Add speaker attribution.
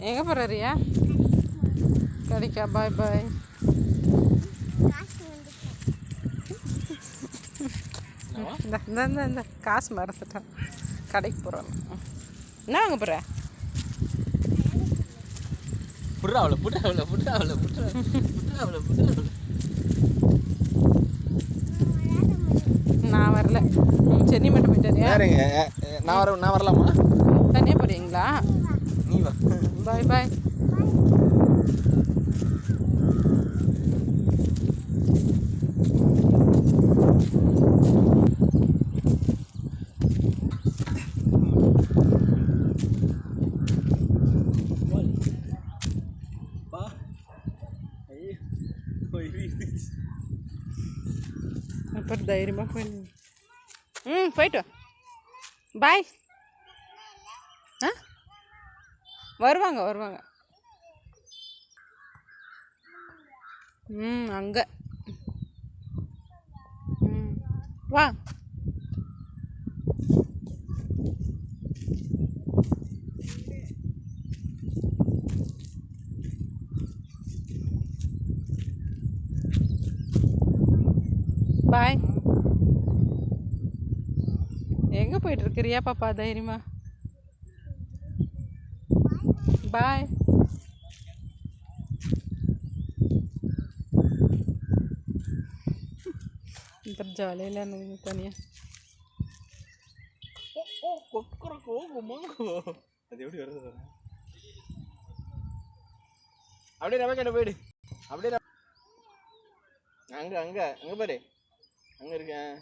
Speaker 1: எங்கே போகிற ரியா? கடைக்கா? பாய் பாய். இந்த காசு மறந்துட்டான். கடைக்கு போகிறோம். என்ன வாங்க போகிற? நான் வரல. சென்னை மட்டும் போயிட்டாரியா?
Speaker 2: நான் வரலாமா?
Speaker 1: தனியாக போகிறீங்களா?
Speaker 2: நீ வா.
Speaker 1: பாய் பாய். அப்புறம் தைரியமாக போயிடு. போயிட்டு பாய். ஆ வருவாங்க. அங்கே வா. பாய். எங்கே போயிட்டுருக்கிறியா பாப்பா? தைரியமா பாய். இந்த ஜாலியில் இருந்தது தனியாக.
Speaker 2: அது எப்படி வருது? அப்படியே நம்ம கிட்ட போயிடு. அப்படியே அங்கே பாரு, அங்கே இருக்கேன்.